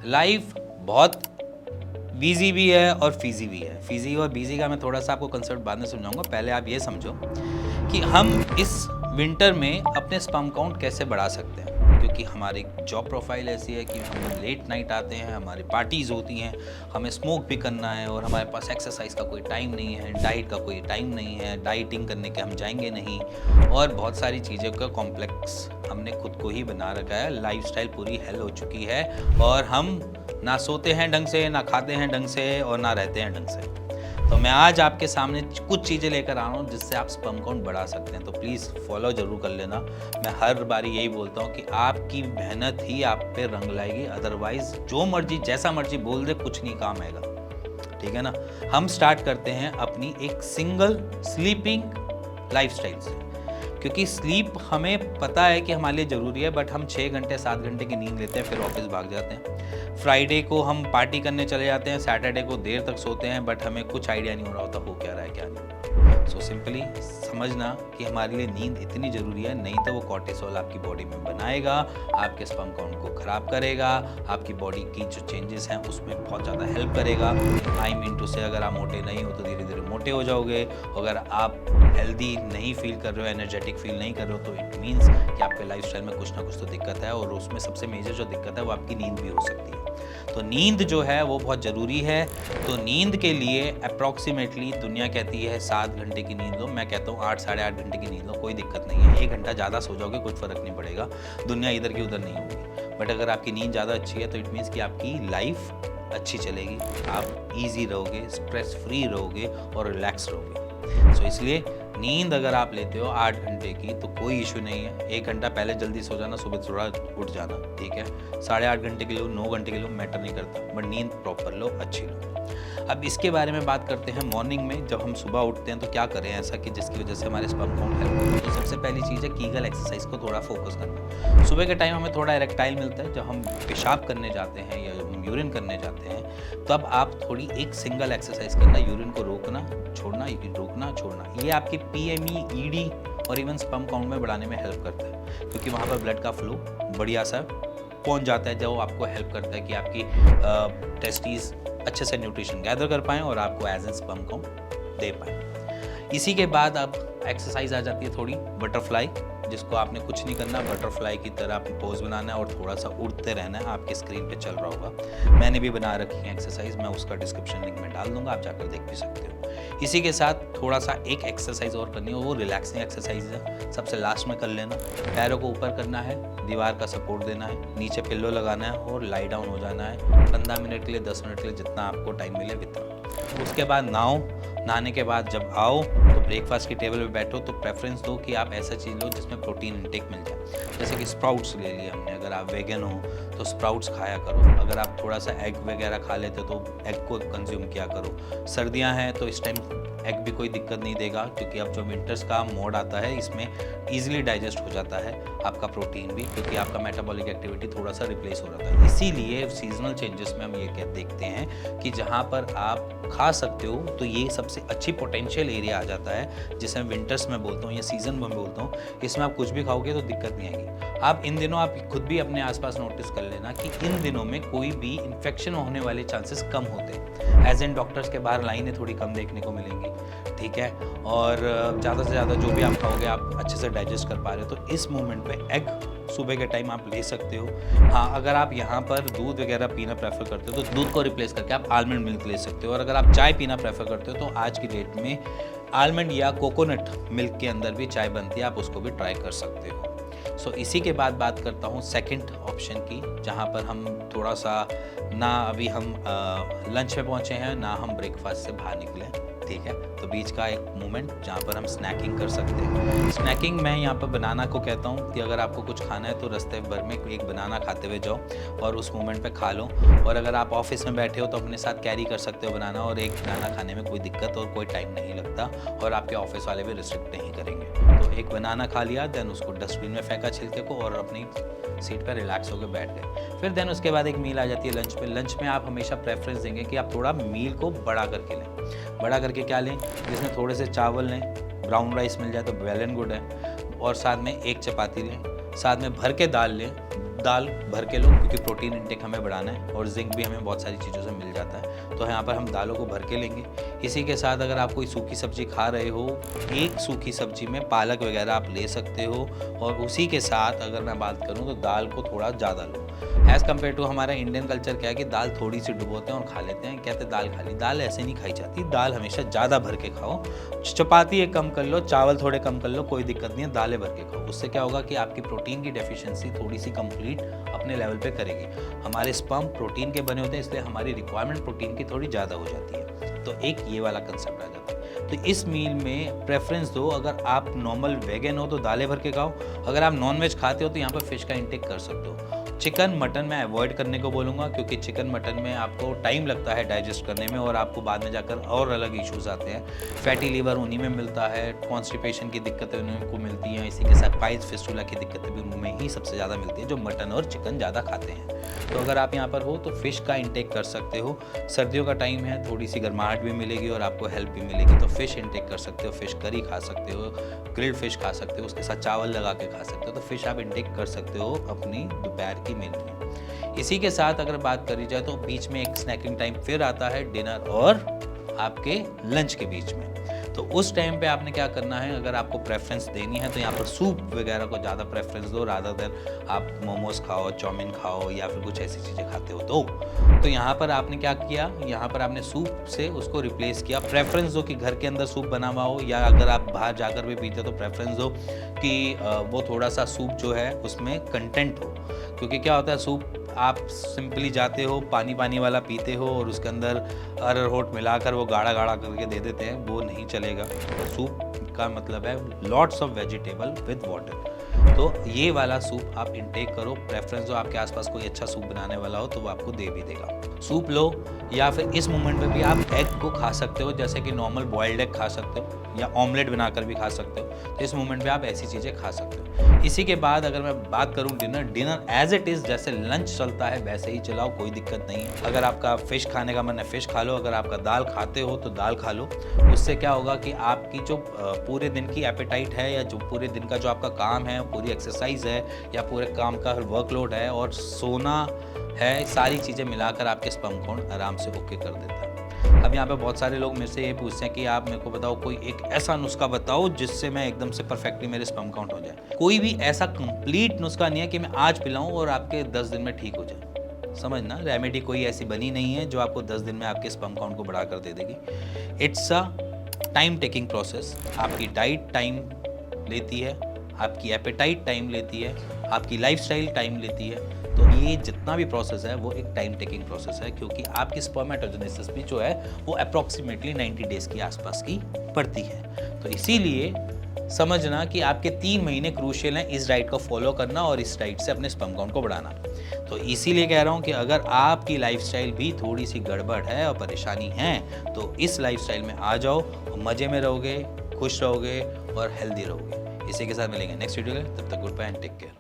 Life बहुत busy भी है और फिजी भी है। फिजी और बिजी का मैं थोड़ा सा आपको कंसेप्ट बाद में समझाऊंगा। पहले आप ये समझो कि हम इस विंटर में अपने स्पर्म काउंट कैसे बढ़ा सकते हैं, क्योंकि हमारी जॉब प्रोफाइल ऐसी है कि हम लेट नाइट आते हैं, हमारी पार्टीज़ होती हैं, हमें स्मोक भी करना है और हमारे पास एक्सरसाइज का कोई टाइम नहीं है, डाइट का कोई टाइम नहीं है, डाइटिंग करने के हम जाएंगे नहीं, और बहुत सारी चीज़ों का कॉम्प्लेक्स हमने खुद को ही बना रखा है। लाइफस्टाइल पूरी हेल हो चुकी है और हम ना सोते हैं ढंग से, ना खाते हैं ढंग से और ना रहते हैं ढंग से। तो मैं आज आपके सामने कुछ चीज़ें लेकर आ रहा हूँ जिससे आप स्पर्म काउंट बढ़ा सकते हैं। तो प्लीज़ फॉलो ज़रूर कर लेना। मैं हर बारी यही बोलता हूँ कि आपकी मेहनत ही आप पे रंग लाएगी, अदरवाइज जो मर्जी जैसा मर्जी बोल दे कुछ नहीं काम आएगा। ठीक है ना। हम स्टार्ट करते हैं अपनी एक सिंगल स्लीपिंग लाइफस्टाइल से, क्योंकि स्लीप हमें पता है कि हमारे लिए ज़रूरी है, बट हम 6 घंटे 7 घंटे की नींद लेते हैं, फिर ऑफिस भाग जाते हैं। फ्राइडे को हम पार्टी करने चले जाते हैं, सैटरडे को देर तक सोते हैं, बट हमें कुछ आइडिया नहीं हो रहा होता हो क्या रहा है क्या नहीं हो रहा। सो सिंपली समझना कि हमारे लिए नींद इतनी ज़रूरी है, नहीं तो वो कॉर्टिसोल आपकी बॉडी में बनाएगा, आपके स्पर्म काउंट को ख़राब करेगा, आपकी बॉडी की जो चेंजेस हैं उसमें बहुत ज़्यादा हेल्प करेगा। आई मीन टू से, अगर आप मोटे नहीं हो तो धीरे धीरे मोटे हो जाओगे। अगर आप हेल्दी नहीं फील कर रहे हो, एनर्जेटिक फील नहीं कर रहे हो, तो इट मीन्स कि आपके लाइफस्टाइल में कुछ ना कुछ तो दिक्कत है, और उसमें सबसे मेजर जो दिक्कत है वो आपकी नींद भी हो सकती है। तो नींद जो है वो बहुत ज़रूरी है। तो नींद के लिए अप्रॉक्सीमेटली दुनिया कहती है 7 घंटे की नींद लो, मैं कहता हूँ 8 साढ़े 8 घंटे की नींद लो, कोई दिक्कत नहीं है। 1 घंटा ज़्यादा सो जाओगे कुछ फ़र्क नहीं पड़ेगा, दुनिया इधर की उधर नहीं होगी। बट अगर आपकी नींद ज़्यादा अच्छी है तो इट मीन्स कि आपकी लाइफ अच्छी चलेगी, आप ईजी रहोगे, स्ट्रेस फ्री रहोगे और रिलैक्स रहोगे। सो इसलिए नींद अगर आप लेते हो 8 घंटे की तो कोई इशू नहीं है। 1 घंटा पहले जल्दी सो जाना, सुबह थोड़ा उठ जाना, ठीक है। 8.5 घंटे के लो, 9 घंटे के लो, मैटर नहीं करता, बट नींद प्रॉपर लो, अच्छी लो। अब इसके बारे में बात करते हैं। मॉर्निंग में जब हम सुबह उठते हैं तो क्या करें ऐसा कि जिसकी वजह से हमारे स्पर्म काउंट हेल्प हो। तो सबसे पहली चीज़ है कीगल एक्सरसाइज को थोड़ा फोकस करना। सुबह के टाइम हमें थोड़ा इरेक्टाइल मिलता है, जब हम पेशाब करने जाते हैं या जब हम यूरिन करने जाते हैं, तब आप थोड़ी एक सिंगल एक्सरसाइज करना, यूरिन को रोकना छोड़ना, रोकना छोड़ना। ये आपकी PME, ED और इवन स्पर्म काउंट में बढ़ाने में हेल्प करता है, क्योंकि वहाँ पर ब्लड का फ्लो बढ़िया सा पहुँच जाता है, जो आपको हेल्प करता है कि आपकी टेस्टीज अच्छे से न्यूट्रिशन गैदर कर पाएँ और आपको as an sperm count they पाएँ। इसी के बाद अब एक्सरसाइज आ जाती है थोड़ी बटरफ्लाई, जिसको आपने कुछ नहीं करना, बटरफ्लाई की तरह आपको पोज बनाना है और थोड़ा सा उड़ते रहना है। आपके स्क्रीन पे चल रहा होगा, मैंने भी बना रखी है एक्सरसाइज, मैं उसका डिस्क्रिप्शन लिंक में डाल दूंगा, आप जाकर देख भी सकते हो। इसी के साथ थोड़ा सा एक एक्सरसाइज और करनी है, वो रिलैक्सिंग एक्सरसाइज है, सबसे लास्ट में कर लेना। पैरों को ऊपर करना है, दीवार का सपोर्ट देना है, नीचे पिल्लो लगाना है और लाई डाउन हो जाना है 15 मिनट के लिए, 10 मिनट के लिए, जितना आपको टाइम मिले उतना। उसके बाद नहाने के बाद जब आओ तो ब्रेकफास्ट की टेबल पे बैठो तो प्रेफरेंस दो कि आप ऐसा चीज़ लो जिसमें प्रोटीन इंटेक मिल जाए। जैसे कि स्प्राउट्स ले लिए हमने, अगर आप वेगन हो तो स्प्राउट्स खाया करो। अगर आप थोड़ा सा एग वगैरह खा लेते हो तो एग को कंज्यूम किया करो। सर्दियां हैं तो इस टाइम एग भी कोई दिक्कत नहीं देगा, क्योंकि अब जो विंटर्स का मोड आता है इसमें ईजिली डाइजेस्ट हो जाता है आपका प्रोटीन भी, क्योंकि आपका मेटाबॉलिक एक्टिविटी थोड़ा सा रिप्लेस हो जाता है। इसीलिए सीजनल चेंजेस में हम ये देखते हैं कि जहाँ पर आप खा सकते हो तो ये सबसे अच्छी पोटेंशियल एरिया आ जाता है, जिसे मैं विंटर्स में बोलता हूँ या सीजन में बोलता हूँ। इसमें आप कुछ भी खाओगे तो दिक्कत नहीं आएगी। आप इन दिनों आप खुद भी अपने आसपास नोटिस कर लेना कि इन दिनों में कोई भी इन्फेक्शन होने वाले चांसेस कम होते हैं। एज इन डॉक्टर्स के बाहर लाइनें थोड़ी कम देखने को मिलेंगी, ठीक है। और ज़्यादा से ज़्यादा जो भी आप खाओगे आप अच्छे से डाइजेस्ट कर पा रहे हो। तो इस मोमेंट पे एग सुबह के टाइम आप ले सकते हो। हाँ, अगर आप यहाँ पर दूध वगैरह पीना प्रेफर करते हो तो दूध को रिप्लेस करके आप आलमंड मिल्क ले सकते हो। और अगर आप चाय पीना प्रेफर करते हो तो आज की डेट में आलमंड या कोकोनट मिल्क के अंदर भी चाय बनती है, आप उसको भी ट्राई कर सकते हो। सो इसी के बाद बात करता हूँ सेकंड ऑप्शन की, जहाँ पर हम थोड़ा सा ना अभी हम लंच में पहुँचे हैं ना हम ब्रेकफास्ट से बाहर निकले, ठीक है। तो बीच का एक मोमेंट जहाँ पर हम स्नैकिंग कर सकते हैं। स्नैकिंग मैं यहाँ पर बनाना को कहता हूँ कि अगर आपको कुछ खाना है तो रास्ते भर में एक बनाना खाते हुए जाओ और उस मोमेंट पे खा लो। और अगर आप ऑफिस में बैठे हो तो अपने साथ कैरी कर सकते हो बनाना, और एक बनाना खाने में कोई दिक्कत और कोई टाइम नहीं लगता और आपके ऑफिस वाले भी रिस्ट्रिक्ट नहीं करेंगे। तो एक बनाना खा लिया, देन उसको डस्टबिन में फेंका छिलके को और अपनी सीट पर रिलैक्स होकर बैठ गए। फिर देन उसके बाद एक मील आ जाती है लंच पे। लंच में आप हमेशा प्रेफरेंस देंगे कि आप थोड़ा मील को बड़ा करके लें। बड़ा करके क्या लें, जिसमें थोड़े से चावल लें, ब्राउन राइस मिल जाए तो वेल एंड गुड है, और साथ में एक चपाती लें, साथ में भर के दाल लें, दाल भर के लो, क्योंकि प्रोटीन इंटेक हमें बढ़ाना है और जिंक भी हमें बहुत सारी चीज़ों से मिल जाता है। तो यहाँ पर हम दालों को भर के लेंगे। इसी के साथ अगर आप कोई सूखी सब्जी खा रहे हो, एक सूखी सब्जी में पालक वगैरह आप ले सकते हो। और उसी के साथ अगर मैं बात करूँ तो दाल को थोड़ा ज़्यादा लो। एज़ कम्पेयर टू हमारा इंडियन कल्चर क्या है कि दाल थोड़ी सी डुबोते हैं और खा लेते हैं, कहते हैं दाल खा ली। दाल ऐसे नहीं खाई जाती, दाल हमेशा ज़्यादा भर के खाओ। चपाती एक कम कर लो, चावल थोड़े कम कर लो, कोई दिक्कत नहीं है, दालें भर के खाओ। उससे क्या होगा कि आपकी प्रोटीन की डेफिशिएंसी थोड़ी सी कंप्लीट अपने लेवल पे करेगी। हमारे स्पर्म प्रोटीन के बने होते हैं, इसलिए हमारी रिक्वायरमेंट प्रोटीन की थोड़ी ज़्यादा हो जाती है। तो एक ये वाला कंसेप्ट आ जाता है। तो इस मील में प्रेफरेंस दो। अगर आप नॉर्मल वेगन हो तो दालें भर के खाओ। अगर आप नॉन वेज खाते हो तो यहाँ पर फिश का इंटेक कर सकते हो। चिकन मटन मैं अवॉइड करने को बोलूँगा, क्योंकि चिकन मटन में आपको टाइम लगता है डाइजेस्ट करने में और आपको बाद में जाकर और अलग इश्यूज आते हैं। फैटी लीवर उन्हीं में मिलता है, कॉन्स्टिपेशन की दिक्कतें उन्हीं को मिलती हैं। इसी के साथ पाइल्स फिस्टुला की दिक्कतें भी उनमें ही सबसे ज़्यादा मिलती है जो मटन और चिकन ज़्यादा खाते हैं। तो अगर आप यहाँ पर हो तो फ़िश का इंटेक कर सकते हो। सर्दियों का टाइम है, थोड़ी सी गर्माहट भी मिलेगी और आपको हेल्प भी मिलेगी, तो फ़िश इंटेक कर सकते हो। फ़िश करी खा सकते हो, ग्रिल्ड फ़िश खा सकते हो, उसके साथ चावल लगा के खा सकते हो। तो फ़िश आप इंटेक कर सकते हो अपनी दोपहर की मील में। इसी के साथ अगर बात करी जाए तो बीच में एक स्नैकिंग टाइम फिर आता है, डिनर और आपके लंच के बीच में। तो उस टाइम पे आपने क्या करना है, अगर आपको प्रेफरेंस देनी है तो यहाँ पर सूप वगैरह को ज़्यादा प्रेफरेंस दो, रादर देन आप मोमोज खाओ, चाउमीन खाओ या फिर कुछ ऐसी चीज़ें खाते हो। तो यहाँ पर आपने क्या किया, यहाँ पर आपने सूप से उसको रिप्लेस किया। प्रेफरेंस दो कि घर के अंदर सूप बना हुआ हो, या अगर आप बाहर जाकर भी पीते हो तो प्रेफरेंस दो कि वो थोड़ा सा सूप जो है उसमें कंटेंट हो। क्योंकि क्या होता है, सूप आप सिंपली जाते हो पानी पानी वाला पीते हो और उसके अंदर अरारोट मिलाकर वो गाढ़ा गाढ़ा करके दे देते हैं, वो नहीं चलेगा। सूप का मतलब है lots of vegetable with water. तो ये वाला सूप आप इंटेक करो। प्रेफरेंस जो आपके आसपास कोई अच्छा सूप बनाने वाला हो तो वो आपको दे भी देगा। सूप लो, या फिर इस मोमेंट में भी आप एग को खा सकते हो, जैसे कि नॉर्मल बॉइल्ड एग खा सकते हो या ऑमलेट बनाकर भी खा सकते हो। तो इस मोमेंट में आप ऐसी चीज़ें खा सकते हो। इसी के बाद अगर मैं बात करूं डिनर एज इट इज़ जैसे लंच चलता है वैसे ही चलाओ, कोई दिक्कत नहीं है। अगर आपका फ़िश खाने का मन है फ़िश खा लो, अगर आपका दाल खाते हो तो दाल खा लो। उससे क्या होगा कि आपकी जो पूरे दिन की एपेटाइट है या जो पूरे दिन का जो आपका काम है, पूरी एक्सरसाइज है या पूरे काम का वर्कलोड है और सोना है, सारी चीज़ें मिलाकर आपके स्पर्म काउंट आराम से ओके कर देता है। अब यहाँ पे बहुत सारे लोग मेरे से ये पूछते हैं कि आप मेरे को बताओ कोई एक ऐसा नुस्खा बताओ जिससे मैं एकदम से परफेक्टली मेरे स्पर्म काउंट हो जाए। कोई भी ऐसा कंप्लीट नुस्खा नहीं है कि मैं आज पिलाऊं और आपके 10 दिन में ठीक हो जाए। समझना, रेमेडी कोई ऐसी बनी नहीं है जो आपको 10 दिन में आपके स्पर्म काउंट को बढ़ा कर दे देगी। It's a time taking process. आपकी डाइट टाइम लेती है, आपकी एपेटाइट टाइम लेती है, आपकी लाइफस्टाइल टाइम लेती है। तो ये जितना भी प्रोसेस है वो एक टाइम टेकिंग प्रोसेस है, क्योंकि आपकी स्पर्मेटोजेनेसिस भी जो है वो अप्रॉक्सीमेटली 90 डेज के आसपास की पड़ती है। तो इसीलिए समझना कि आपके 3 महीने क्रूशियल हैं इस डाइट को फॉलो करना और इस डाइट से अपने स्पर्म काउंट को बढ़ाना। तो इसीलिए कह रहा हूँ कि अगर आपकी लाइफस्टाइल भी थोड़ी सी गड़बड़ है और परेशानी है तो इस लाइफस्टाइल में आ जाओ, मज़े में रहोगे, खुश रहोगे और हेल्दी रहोगे। इसी के साथ मिलेंगे नेक्स्ट वीडियो में, तब तक good bye and take care.